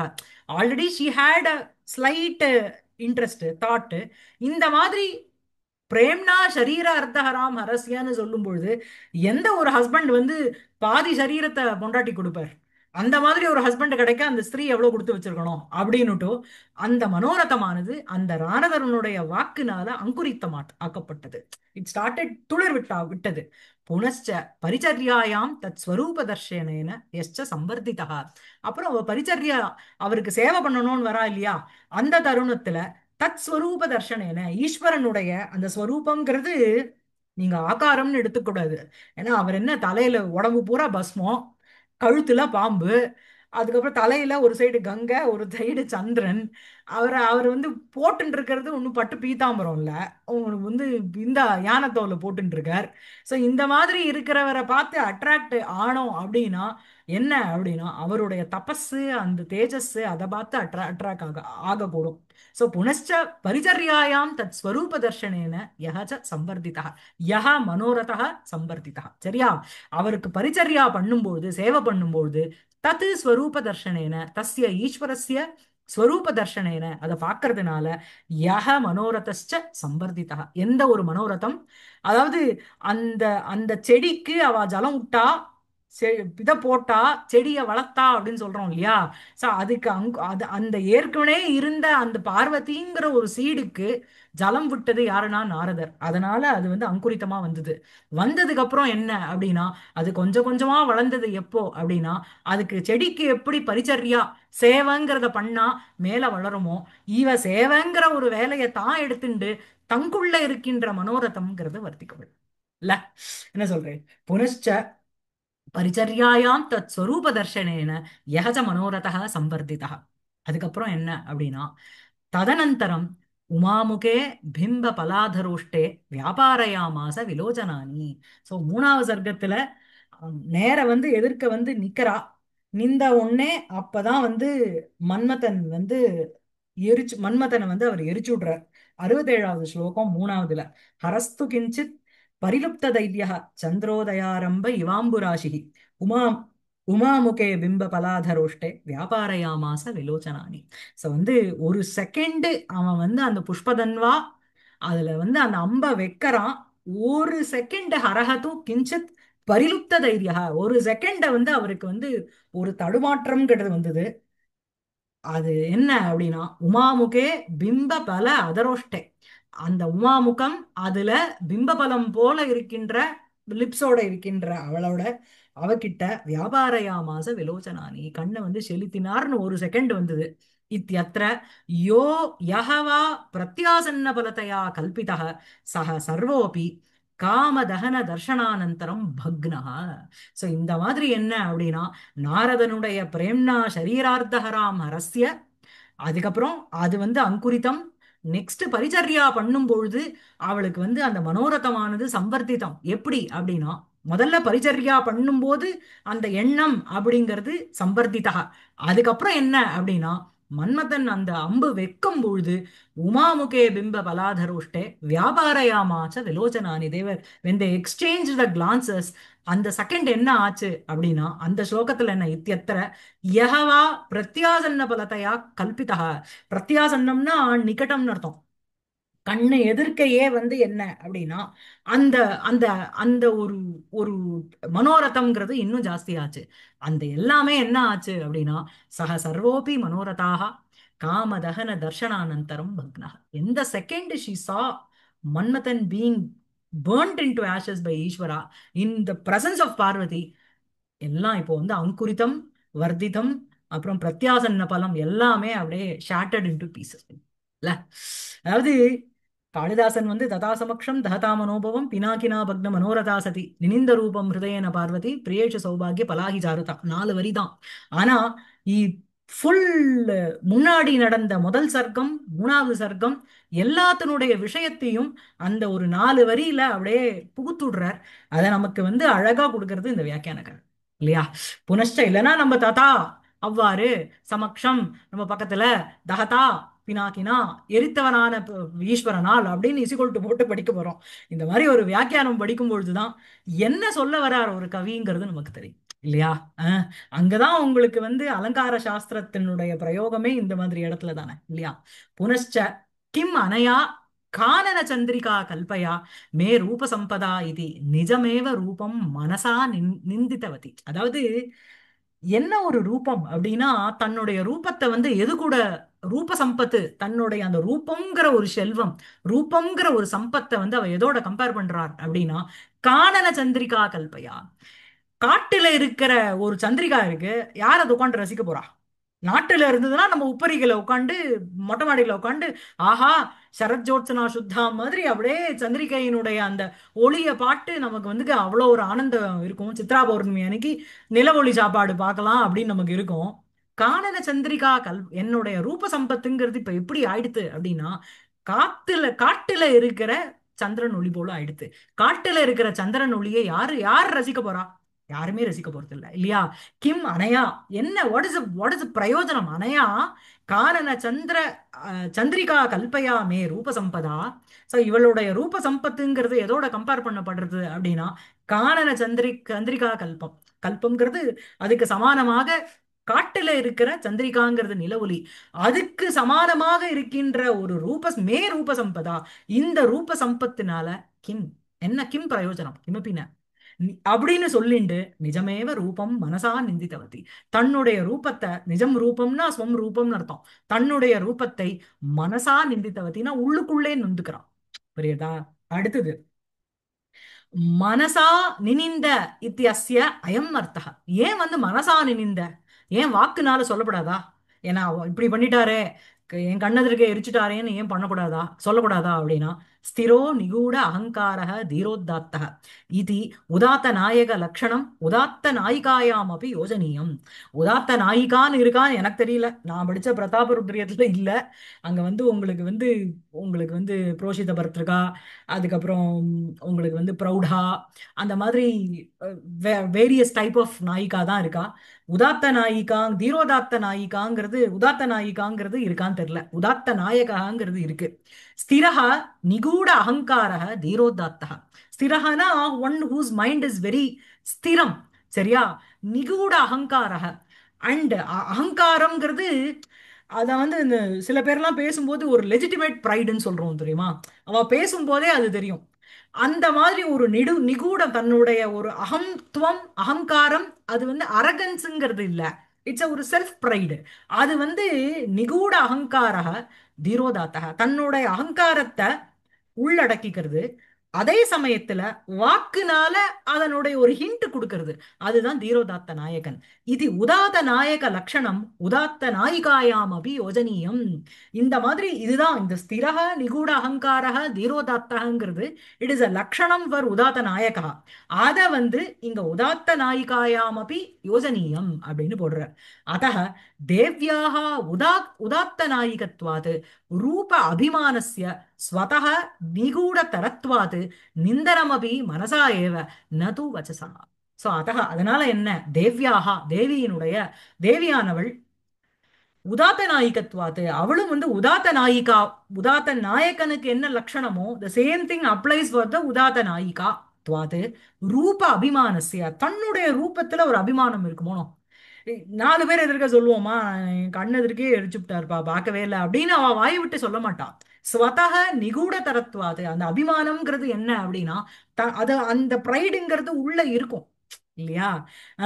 already she had a slight interest that. இந்த மாதிரி பிரேம்னா ஷரீர அர்த்தஹராம் ஹரஸ்யான்னு சொல்லும் பொழுது எந்த ஒரு ஹஸ்பண்ட் வந்து பாதி சரீரத்தை பொண்டாட்டி கொடுப்பார்? அந்த மாதிரி ஒரு ஹஸ்பண்ட் கிடைக்க அந்த ஸ்திரீ எவ்வளவு கொடுத்து வச்சிருக்கணும் அப்படின்னுட்டு அந்த மனோரதமானது அந்த ராணதரனுடைய வாக்குனால ஆக்கப்பட்டது. இட் ஸ்டார்டட் துளிர் விட்டது. புனశ్చ பரிச்சர்யாயாம் தத் ஸ்வரூப தர்ஷனேன எஸ்ச சம்பர்திதா. அப்புறம் அவ பரிச்சர்யா, அவருக்கு சேவை பண்ணணும்னு வரா இல்லையா, அந்த தருணத்துல தத் ஸ்வரூப தர்ஷனேன ஈஸ்வரனுடைய அந்த ஸ்வரூபம்ங்கிறது நீங்க ஆகாரம்னு எடுத்துக்கூடாது. ஏன்னா அவர் என்ன, தலையில உடம்பு பூரா பஸ்மம், கழுத்துல பாம்பு, அதுக்கப்புறம் தலையில ஒரு சைடு கங்கை ஒரு சைடு சந்திரன், அவர் அவர் வந்து போட்டுன்னு இருக்கிறது ஒன்றும் பட்டு பீதாம்பரம் இல்ல. உங்களுக்கு வந்து இந்த யானை தோலை போட்டுட்டு இருக்கார். ஸோ இந்த மாதிரி இருக்கிறவரை பார்த்து அட்ராக்ட் ஆனோம் அப்படின்னா என்ன அப்படின்னா அவருடைய தபஸு அந்த தேஜஸ் அதை பார்த்து அட்ராக்ட் ஆகக்கூடும். ஸோ புனశ్చ பரிச்சர்யாயாம் தத் ஸ்வரூப தர்ஷனேன யஹ ச சம்பர்திதா, யஹ மனோரதः சம்பர்திதா. சரியா? அவருக்கு பரிச்சர்யா பண்ணும்போது சேவை பண்ணும்போது தத் ஸ்வரூப தர்ஷனேன தஸ்ய ஈஸ்வரஸ்ய ஸ்வரூப தர்ஷனேன அதை பார்க்கறதுனால யஹ மனோரதஸ்ச சம்பர்திதா, எந்த ஒரு மனோரதம், அதாவது அந்த அந்த செடிக்கு அவ ஜலம் விட்டா, இதை போட்டா, செடியை வளர்த்தா அப்படின்னு சொல்றோம் இல்லையா? சோ அதுக்கு அது அந்த ஏற்கனவே இருந்த அந்த பார்வதிங்கிற ஒரு சீடுக்கு ஜலம் விட்டது யாருன்னா நாரதர். அதனால அது வந்து அங்குரித்தமா வந்தது. வந்ததுக்கு அப்புறம் என்ன அப்படின்னா அது கொஞ்சம் கொஞ்சமா வளர்ந்தது. எப்போ அப்படின்னா அதுக்கு செடிக்கு எப்படி பரிச்சர்யா சேவைங்கிறத பண்ணா மேல வளருமோ, இவ சேவைங்கிற ஒரு வேலையை தான் எடுத்துண்டு தங்குள்ள இருக்கின்ற மனோரதம்ங்கிறது வர்த்திக்கப்படும். இல்ல, என்ன சொல்றேன்? புனశ్చ பரிச்சர்யாயாம் தத் ஸ்வரூப தர்ஷனேன யஹஜ மனோரதः சம்பர்திதः. அதுக்கப்புறம் என்ன அப்படின்னா ததனந்தரம் உமாமுகே பிம்ப பலாதரோஷ்டே வியாபாரயாமாச விலோச்சனானி. சோ மூணாவது சர்க்கத்துல நேர வந்து எதிர்க்க வந்து நிக்கிறா. நின்ற உடனே அப்பதான் வந்து மன்மதன் வந்து மன்மதனை வந்து அவர் எரிச்சு விடுறார். 67வது ஸ்லோகம் மூணாவதுல ஹரஸ்து கிஞ்சித் பரிலுப்த தைத்யா சந்திரோதயாரம்ப இவாம்புராசிகி உமா உமாமுகே பிம்ப பலாதரோஷ்டே வியாபாரயாமாச விலோச்சனானி. ஸோ வந்து ஒரு செகண்ட் அவன் வந்து அந்த புஷ்பதன்வா அதுல வந்து அந்த அம்ப வைக்கிறான். ஒரு செகண்ட் ஹரஹது கிஞ்சித் பரிலுப்த தைரியா, ஒரு செகண்ட வந்து அவருக்கு வந்து ஒரு தடுமாற்றம்ங்கிறது வந்தது. அது என்ன அப்படின்னா உமாமுகே பிம்ப பல அதரோஷ்டே, அந்த உமாமுகம் அதுல பிம்பபலம் போல இருக்கின்ற லிப்ஸோட இருக்கின்ற அவளோட அவகிட்ட வியாபாரயாமாச விலோச்சனானி, கண்ணை வந்து செலுத்தினார்னு ஒரு செகண்ட் வந்தது. இத்தியத்ர யோ யஹவா பிரத்யாசன்ன பலதையா கல்பிதः சஹ சர்வோபி காமதகன தர்ஷனானந்தரம் பக்னஹ. சோ இந்த மாதிரி என்ன அப்படின்னா நாரதனுடைய பிரேம்னா ஷரீரார்த்தஹராம் ஹரஸ்ய, அதுக்கப்புறம் அது வந்து அங்குரிதம். நெக்ஸ்ட் பரிச்சர்யா பண்ணும் பொழுது அவளுக்கு வந்து அந்த மனோரதமானது சம்பர்த்திதம். எப்படி அப்படின்னா முதல்ல பரிச்சர்யா பண்ணும்போது அந்த எண்ணம் அப்படிங்கிறது சம்பர்த்திதா. அதுக்கப்புறம் என்ன அப்படின்னா மன்மதன் அந்த அம்பு வெக்கும் பொழுது உமாமுகே பிம்ப பலாதரோஷ்டே வியாபாரயாமாச்ச விலோச்சனானி தேவர் when they exchange the glances, அந்த செகண்ட் என்ன ஆச்சு அப்படின்னா அந்த ஸ்லோகத்துல என்ன இத்தியத்திர யஹவா பிரத்யாசன்ன பலத்தையா கல்பிதா. பிரத்யாசன்னம்னா நிகட்டம்னு அர்த்தம். கண்ணு எதிர்க்கையே வந்து என்ன அப்படின்னா அந்த அந்த அந்த ஒரு ஒரு மனோரதம்ங்கிறது இன்னும் ஜாஸ்தி ஆச்சு. அந்த எல்லாமே என்ன ஆச்சு அப்படின்னா சக சர்வோபி மனோரதாக காமதகன தர்ஷனானந்தரம் பக்னா. எந்த second she saw Manmathan being burnt into ashes by Eshwara in the presence of Parvati, எல்லாம் இப்போ வந்து அங்குரிதம் வர்திதம் அப்புறம் பிரத்யாசன்ன பலம் எல்லாமே அப்படியே ஷேட்டர்ட் இன்டு பீசஸ். இல்ல, அதாவது காளிதாசன் வந்து ததா சமக்ஷம் தகதா மனோபவம் பினாகினா பக்ன மனோரதா சதி நினிந்த ரூபம் ஹிருதயன பார்வதி பிரியேஷ சௌபாகிய பலாகி ஜாருதா, 4 வரி தான். ஆனா ஃபுல் முன்னாடி நடந்த முதல் சர்க்கம் மூணாவது சர்க்கம் எல்லாத்தினுடைய விஷயத்தையும் அந்த ஒரு 4 வரியில அப்படியே புகுத்துடுறார். அதை நமக்கு வந்து அழகா கொடுக்கறது இந்த வியாக்கியானக்காரர். இல்லையா? புனஷ்ட இல்லைன்னா நம்ம ததா அவ்வாறு சமக்ஷம் நம்ம பக்கத்துல தகதா பினாக்கினா எரித்தவனான ஈஸ்வரனால் அப்படின்னு இசிகொல்ட்டு போட்டு படிக்க போறோம். இந்த மாதிரி ஒரு வியாக்கியானம் படிக்கும் பொழுதுதான் என்ன சொல்ல வரார் ஒரு கவிங்கிறது நமக்கு தெரியும். இல்லையா? அஹ் அங்கதான் உங்களுக்கு வந்து அலங்கார சாஸ்திரத்தினுடைய பிரயோகமே இந்த மாதிரி இடத்துல தானே. இல்லையா? புனశ్చ கிம் அனயா கானன சந்திரிகா கல்பயா மே ரூப சம்பதா இது நிஜமேவ ரூபம் மனசா நிந்தித்தவதி. அதாவது என்ன ஒரு ரூபம் அப்படின்னா தன்னுடைய ரூபத்தை வந்து எது கூட ரூப சம்பத்து, தன்னுடைய அந்த ரூபம்ங்கிற ஒரு செல்வம் ரூபம்ங்கிற ஒரு சம்பத்தை வந்து அவ எதோட கம்பேர் பண்றார் அப்படின்னா கானன சந்திரிகா கல்பயா. காட்டுல இருக்கிற ஒரு சந்திரிகா இருக்கு, யார் அதை உட்காந்து ரசிக்க போறா? நாட்டுல இருந்ததுன்னா நம்ம உப்பரிகளை உட்காந்து மொட்டை மாடியில உட்காந்து ஆஹா சரஜோத்சனா சுத்தா மாதிரி அப்படியே சந்திரிகையினுடைய அந்த ஒளிய பாட்டு நமக்கு வந்து அவ்வளோ ஒரு ஆனந்தம் இருக்கும். சித்ரா பௌர்ணமி அன்னைக்கு நில ஒளி சாப்பாடு பார்க்கலாம் அப்படின்னு நமக்கு இருக்கும். கானன சந்திரிகா என்னுடைய ரூப சம்பத்துங்கிறது இப்ப எப்படி ஆயிடுத்து அப்படின்னா காட்டுல இருக்கிற சந்திரன் ஒளி போல ஆயிடுத்து. காட்டுல இருக்கிற சந்திரன் ஒளியை யார் ரசிக்க போறா? யாருமே ரசிக்க போறது இல்ல இல்லையா? கிம் அனயா, என்ன வாட் இஸ் பிரயோஜனம் அனயா கானன சந்திரிகா கல்பயா மே ரூப சம்பதா. சோ இவளுடைய ரூப சம்பத்துங்கிறது எதோட கம்பேர் பண்ணப்படுறது அப்படின்னா, கானன சந்திரிகா கல்பம். கல்பம்ங்கிறது அதுக்கு சமானமாக காட்டுல இருக்கிற சந்திரிகாங்கிறது நிலவொளி, அதுக்கு சமானமாக இருக்கின்ற ஒரு ரூப சம்பதா. இந்த ரூப சம்பத்தினால கிம், என்ன கிம் பிரயோஜனம் கிமப்பின அப்படின்னு சொல்லிண்டு நிஜமேவ ரூபம் மனசா நிந்தித்தவதி. தன்னுடைய ரூபத்தை, நிஜம் ரூபம்னா ஸ்வம் ரூபம்னு அர்த்தம், தன்னுடைய ரூபத்தை மனசா நிந்தித்தவத்தினா உள்ளுக்குள்ளே நொந்துக்கிறான். புரியுதா? அடுத்தது மனசா நினிந்த இத்தியஸ்ய அயம் அர்த்தः. ஏன் வந்து மனசா நினிந்த, ஏன் வாக்குனால சொல்லப்படாதா? ஏன்னா இப்படி பண்ணிட்டாரே, என் கண்ணெதிர்க்க எரிச்சுட்டாரேன்னு ஏன் பண்ணக்கூடாதா, சொல்லக்கூடாதா அப்படின்னா, ஸ்திரோ நிகூட அகங்காரः தீரோத்தாத்தः இது உதாத்த நாயக லட்சணம் உதாத்த நாயிகாயாம் அப்படி யோஜனீயம். உதாத்த நாயிகான்னு இருக்கான்னு எனக்கு தெரியல, நான் படிச்ச பிரதாபருத்ரியத்துல இல்ல. அங்க வந்து உங்களுக்கு வந்து புரோஷித பர்திருகா, அதுக்கப்புறம் உங்களுக்கு வந்து ப்ரௌடா, அந்த மாதிரி வேரியஸ் டைப் ஆஃப் நாயிகா தான் இருக்கா. உதாத்த நாயிகா தீரோதாத்த நாயிகாங்கிறது, உதாத்த நாயிகாங்கிறது இருக்கான்னு தெரியல, உதாத்த நாயகாங்கிறது இருக்கு. ஸ்திரஹ நிகூட அகங்காரः தீரோதாத்தः. ஸ்திரஹனா one whose mind is very ஸ்திரம். சரியா? நிகூட அகங்காரः. அண்ட் அகங்காரம்ங்கிறது அத வந்து இந்த சில பேர்லாம் பேசும்போது ஒரு லெஜிட்டிமேட் ப்ரைடுன்னு சொல்றோம் தெரியுமா? அவ பேசும்போதே அது தெரியும். அந்த மாதிரி ஒரு நிகூட தன்னுடைய ஒரு அகம்துவம் அகங்காரம், அது வந்து அரகன்ஸுங்கிறது இல்ல, இட்ஸ் ஒரு செல்ஃப் ப்ரைடு. அது வந்து நிகூட அகங்காரக தீரோதாத்தக, தன்னுடைய அகங்காரத்தை உள்ளடக்கிக்கிறது. அதே சமயத்துல வாக்குனால அதனுடைய ஒரு ஹிண்ட் கொடுக்கிறது. அதுதான் தீரோதாத்த நாயகன். இது உதாத்த நாயக லட்சணம் உதாத்த நாயிகாயாம் அபி யோஜனீயம். இந்த மாதிரி இதுதான் இந்த ஸ்திரக நிகூட அகங்காரக தீரோதாத்தகங்கிறது, இட் இஸ் அ லக்ஷணம் ஃபார் உதாத்த நாயகா. அத வந்து இங்க உதாத்த நாயிகாயாம் அபி யோஜனீயம் அப்படின்னு போடுற. அத்தः தேவ்யாः உதாத்த நாயிகத்வாத் ரூப அபிமானஸ்ய ஸ்வதः நிகூடதரத்வாத் நிந்தனமபி மனசா ஏவ நது வச்சசா. சோ அதனால என்ன, தேவ்யாகா தேவியினுடைய, தேவியானவள் உதாத்த நாயிகத்வாத்து, அவளும் வந்து உதாத்த நாயிகா. உதாத்த நாயகனுக்கு என்ன லட்சணமோ the same thing applies for the உதாத்த நாயிகா துவாத்து. ரூப அபிமானஸ்ய, தன்னுடைய ரூபத்துல ஒரு அபிமானம் இருக்குமோ. நாலு பேர் எதிர்க்க சொல்லுவோமா, என் கண்ணு எதிர்க்கே எரிச்சுட்டாருப்பா பார்க்கவே இல்லை அப்படின்னு அவ வாய் விட்டு சொல்ல மாட்டான். ஸ்வதக நிகூட தரத்துவாது, அந்த அபிமானம்ங்கிறது என்ன அப்படின்னா, அது அந்த ப்ரைடுங்கிறது உள்ள இருக்கும் இல்லையா?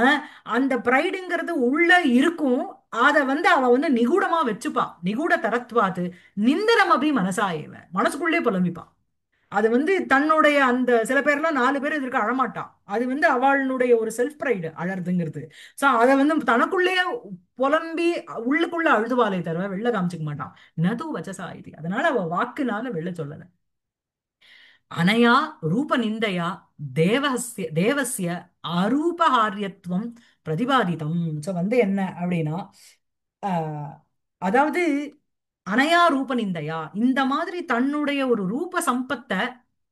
அஹ் அந்த ப்ரைடுங்கிறது உள்ள இருக்கும். அத வந்து அவ வந்து நிகூடமா வச்சுப்பா. நிகூட தரத்வாது நிந்தனம் அபி மனசாயவ, மனசுக்குள்ளே புலம்பிப்பா. அது வந்து தன்னுடைய அந்த சில பேர்லாம் நாலு பேர் எதிர்க்க அழமாட்டான், அது வந்து அவளுடைய ஒரு செல்ஃப் ப்ரைடு அழறதுங்கிறது. சோ அதை வந்து தனக்குள்ளேயே புலம்பி உள்ளுக்குள்ள அழுதுவாளே தவிர வெளில காமிச்சுக்க மாட்டான். நது வச்சசா இது, அதனால அவ வாக்குனால வெளில சொல்லல. அனயா ரூப நிந்தையா தேவஸ்ய அரூபஹாரியத்துவம் பிரதிபாதிதம். ஸோ வந்து என்ன அப்படின்னா, ஆஹ், அதாவது அனயா ரூப நிந்தையா, இந்த மாதிரி தன்னுடைய ஒரு ரூப சம்பத்தை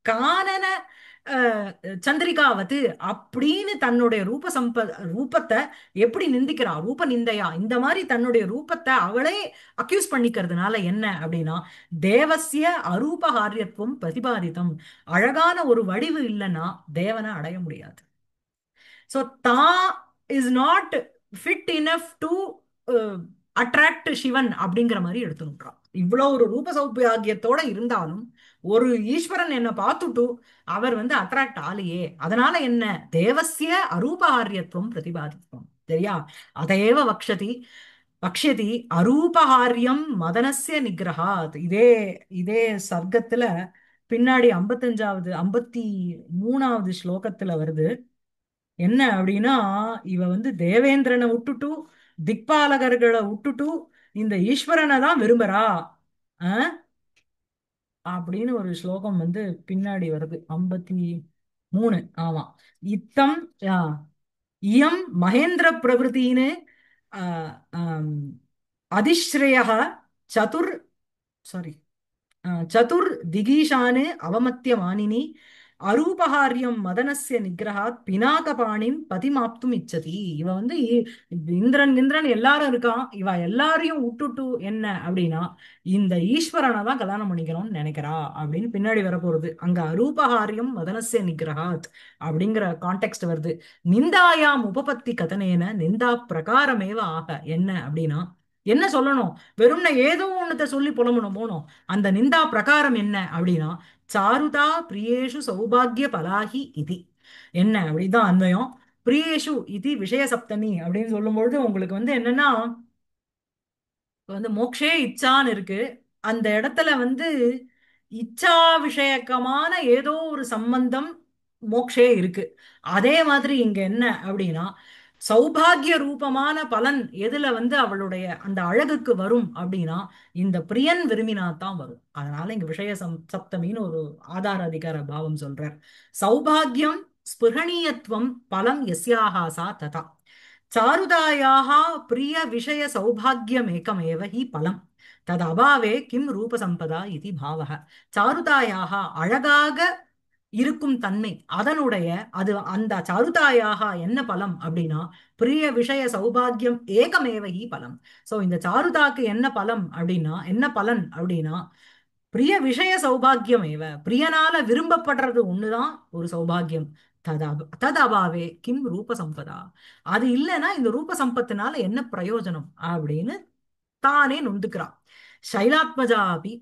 காணன ஆஹ், சந்திரிகாவது அப்படின்னு தன்னுடைய ரூபத்தை எப்படி நிந்திக்கிறா, ரூப நிந்தையா, இந்த மாதிரி தன்னுடைய ரூபத்தை அவளே அக்யூஸ் பண்ணிக்கிறதுனால என்ன அப்படின்னா, தேவசிய அரூபகாரியத்துவம் பிரதிபாதித்தம். அழகான ஒரு வடிவு இல்லைன்னா தேவனை அடைய முடியாது. ஸோ தான் is not fit enough to attract Sivan அப்படிங்கிற மாதிரி எடுத்துனுட்டான். இவ்வளோ ஒரு ரூப சௌபாகியத்தோட இருந்தாலும் ஒரு ஈஸ்வரன் என்ன பார்த்துட்டு அவர் வந்து அட்ராக்ட் ஆலையே. அதனால என்ன, தேவசிய அரூபகாரியத்துவம் பிரதிபாதித்துவம். சரியா? அதையேவ வக்ஷதி அரூபகாரியம் மதனஸ்ய நிகிரகாத். இதே இதே சர்க்கத்துல பின்னாடி 53வது ஸ்லோகத்துல வருது. என்ன அப்படின்னா, இவ வந்து தேவேந்திரனை விட்டுட்டு திக்பாலகர்களை விட்டுட்டு இந்த ஈஸ்வரனை தான் விரும்புறா. அஹ் அப்படின்னு ஒரு ஸ்லோகம் வந்து பின்னாடி வருது 53. ஆமா. இத்தம் ஆ, இயம் மகேந்திர பிரபுத்தின்னு அதிஸ்ரேய சதுர் சாரி चतुर्दिगीशान् अवमत्यमानिनी அரூபஹாரியம் மதனஸ்ய நிகிரகாத் பினாகபாணிம் பதிமாப்தும் இச்சதி. இவ வந்து இந்திரன் இந்திரன் எல்லாரும் இருக்கான், இவ எல்லாரையும் விட்டுட்டு என்ன அப்படின்னா இந்த ஈஸ்வரனை தான் கல்யாணம் பண்ணிக்கணும்னு நினைக்கிறா அப்படின்னு பின்னாடி வரப்போறது. அங்க அரூபஹாரியம் மதனஸ்ய நிகிரகாத் அப்படிங்கிற கான்டெக்ட் வருது. நிந்தாயாம் உபபத்தி கதனேன நிந்தா பிரகாரமேவ ஆக என்ன அப்படின்னா என்ன சொல்லணும், வெறும்ன ஏதோ ஒண்ணுத்த சொல்லி புலம்பணும் போனோம். அந்த நிந்தா பிரகாரம் என்ன அப்படின்னா சாருதா பிரியேஷு சௌபாகிய பலாகி இது என்ன அப்படிதான் அன்வயம். பிரியேஷு இது விஷய சப்தமி அப்படின்னு சொல்லும்பொழுது உங்களுக்கு வந்து என்னன்னா இப்ப வந்து மோக்ஷே இச்சான்னு இருக்கு. அந்த இடத்துல வந்து இச்சா விஷயக்கமான ஏதோ ஒரு சம்பந்தம் மோக்ஷே இருக்கு. அதே மாதிரி இங்க என்ன அப்படின்னா சௌபாகிய ரூபமான பலன் எதுல வந்து அவளுடைய அந்த அழகுக்கு வரும் அப்படின்னா இந்த பிரியன் விரும்பினா தான் வரும். அதனால இங்க விஷய சப்தமின்னு ஒரு ஆதார அதிகார பாவம் சொல்றார். சௌபாகியம் ஸ்பிருகணீயத்துவம் பலம் யஸ்யாஹா சா ததா चारुदायाः प्रिय विषय सौभाग्यमेकमेव हि फलम् तद् अभावे किं रूपसம்பதா इति भावः. சாருதாயாக அழகாக இருக்கும் தன்மை அதனுடைய அது அந்த சாருதாயாக என்ன பலம் அப்படின்னா பிரிய விஷய சௌபாகியம் ஏகமேவகி பலம். சோ இந்த சாருதாக்கு என்ன பலம் அப்படின்னா என்ன பலன் அப்படின்னா பிரிய விஷய சௌபாகியம் ஏவ பிரியனால விரும்பப்படுறது ஒண்ணுதான் ஒரு சௌபாகியம். ததபாவே கிம் ரூப சம்பதா, அது இல்லைன்னா இந்த ரூப சம்பத்தினால என்ன பிரயோஜனம் அப்படின்னு தானே நொந்துக்கிறான். சைலாத்மஜாபி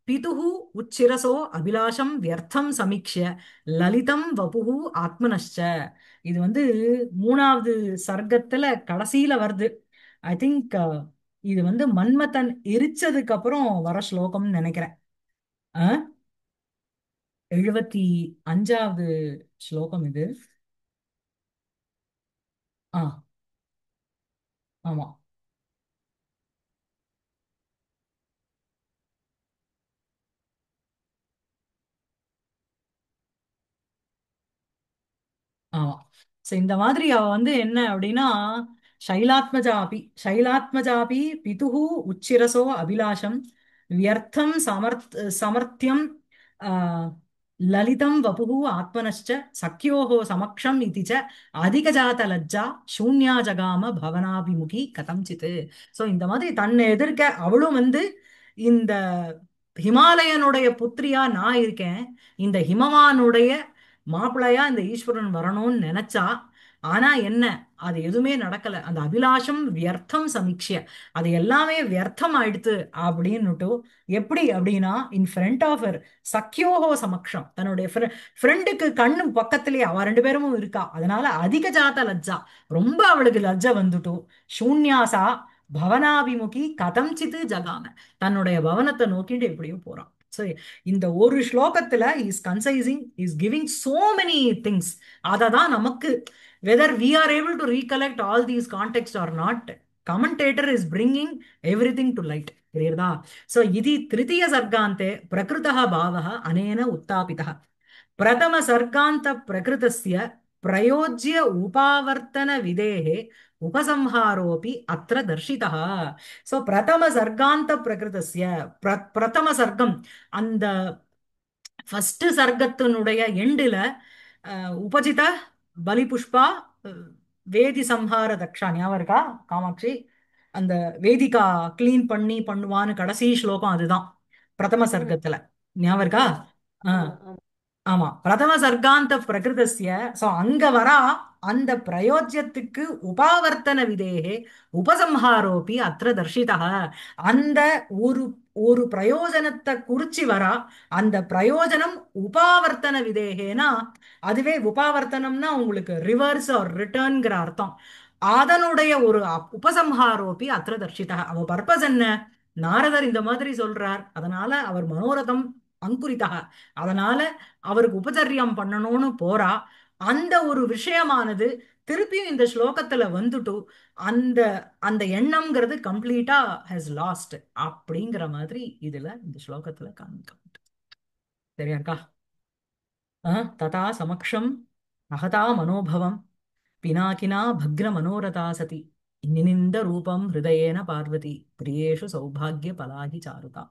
பிதுஹு உச்சிரசோ அபிலாஷம் வியர்த்தம் சமீக்ஷ்ய லலிதம் வபுஹு ஆத்மனஷ்ச. இது வந்து மூணாவது சர்க்கத்துல கடைசியில வருது. ஐ திங்க் இது வந்து மன்மதன் எரிச்சதுக்கு அப்புறம் வர ஸ்லோகம்னு நினைக்கிறேன். 75வது ஸ்லோகம் இது. ஆ ஆமா ஆமா. சோ இந்த மாதிரி அவ வந்து என்ன அப்படின்னா சைலாத்மஜாபி பிதுஹு உச்சிரசோ அபிலாஷம் வியர்த்தம் சமர்த்தியம் ஆஹ், லலிதம் வபுஹு ஆத்மனश्च சக்யோஹோ சமக்ஷம் இதி ச அதிகஜாத லஜ்ஜா சூன்யா ஜகாம பவனாபிமுகி கதம்சித். சோ இந்த மாதிரி தன்னை எதிர்க்க அவளும் வந்து இந்த ஹிமாலயனுடைய புத்திரியா நான் இருக்கேன், இந்த ஹிமவானுடைய மாப்பிள்ளையா இந்த ஈஸ்வரன் வரணும்னு நினைச்சா. ஆனா என்ன, அது எதுவுமே நடக்கல. அந்த அபிலாஷம் வியர்த்தம் சமீக்ஷிய, அது எல்லாமே வியர்த்தம் ஆயிடுத்து அப்படின்னுட்டு. எப்படி அப்படின்னா இன் ஃப்ரண்ட் ஆஃப் ஹர் சக்கியோகோ சமக்ஷம், தன்னுடைய ஃப்ரெண்டுக்கு கண்ணு பக்கத்திலேயே அவ ரெண்டு பேரும் இருக்கா. அதனால அதிக ஜாத லஜ்ஜா, ரொம்ப அவளுக்கு லஜ்ஜை வந்துட்டு சூன்யாசா பவனாபிமுகி கதம்சித்து ஜகாம, தன்னுடைய பவனத்தை நோக்கிட்டு எப்படியோ போறான். So, இந்த ஒரு ஸ்லோகத்துல is concising is giving so many things. அதை தான் நமக்கு whether we are able to recollect all these contexts or not, commentator is bringing everything to light. क्लियरदा? So इति तृतीय सर्गान्ते प्रकृतः भावः अनेन उत्थापितः प्रथम सर्गान्त प्रकृतस्य प्रयोज्य उपावर्तन विधेः उपसंहारोऽपि अत्र दर्शितः. सो प्रथम सर्गान्त प्रकृतस्य प्रथम सर्गम அந்த ஃபர்ஸ்ட் சர்க்கத்தினுடைய எண்டுல உபஜித பலி புஷ்பா அஹ், வேதி சம்ஹார தக்ஷா ஞாபகம் இருக்கா காமாட்சி? அந்த வேதிகா கிளீன் பண்ணி பண்ணுவான்னு கடைசி ஸ்லோகம் அதுதான் பிரதம ம், சர்க்கத்துல. ஞாபகம் இருக்கா? ம். ஆ ஆமா, ஆமா. ஆமா, பிரதம சர்க்காந்த பிரகிருதஸ்ய. சோ அங்க வரா அந்த பிரயோஜ்யத்துக்கு உபாவர்த்தன விதேகே உபசம்ஹாரோபி அத்திர தர்ஷிதா. அந்த ஒரு ஒரு பிரயோஜனத்தை குறிச்சு வரா. அந்த பிரயோஜனம் உபாவர்த்தன விதேகேனா அதுவே உபாவர்த்தனம்னா உங்களுக்கு ரிவர்ஸ் ஆர் ரிட்டர்ன்ங்கிற அர்த்தம். அதனுடைய ஒரு உபசம்ஹாரோபி அத்திர தர்ஷிதா. அவ பர்பஸ் என்ன, நாரதர் இந்த மாதிரி சொல்றார், அதனால அவர் மனோரதம் அங்குரிதா, அதனால அவருக்கு உபச்சரியம் பண்ணணும்னு போறா. அந்த ஒரு விஷயமானது திருப்பியும் இந்த ஸ்லோகத்துல வந்துட்டு அந்த அந்த எண்ணம்ங்கிறது கம்ப்ளீட்டா ஹஸ் லாஸ்ட் அப்படிங்கிற மாதிரி இதுல இந்த ஸ்லோகத்துல காமிக்கும். சரியாக்கா? ததா சமக்ஷம் அகதா மனோபவம் பினாகினா பக்ர மனோரதா சதி நினிந்த ரூபம் ஹிருதயேன பார்வதி பிரியேஷு சௌபாகிய பலாகி சாருதா.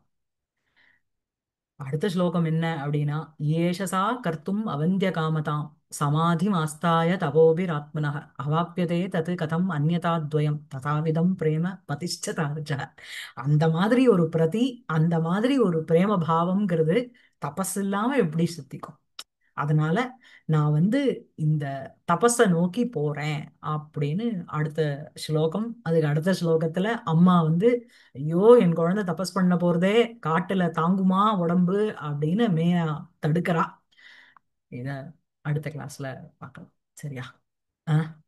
அடுத்த ஸ்லோகம் என்ன அப்படின்னா, ஏஷசா கர்த்தும் அவந்திய காமதாம் சமாதி மாஸ்தாய தபோபிராத்மனः அவாப்யதே தத் கதம் அந்யதாத்வயம் ததாவிதம் பிரேம பதிஷ்ட தார்ஜ. அந்த மாதிரி ஒரு பிரதி, அந்த மாதிரி ஒரு பிரேம பாவம்ங்கிறது தபஸ் இல்லாம எப்படி சித்திக்கும்? அதனால நான் வந்து இந்த தபஸை நோக்கி போறேன் அப்படின்னு அடுத்த ஸ்லோகம். அதுக்கு அடுத்த ஸ்லோகத்துல அம்மா வந்து, ஐயோ என் குழந்தை தபஸ் பண்ண போறதே, காட்டுல தாங்குமா உடம்பு அப்படின்னு மேயா தடுக்கிறா. இத அடுத்த கிளாஸ்ல பார்க்கலாம். சரியா? ஆ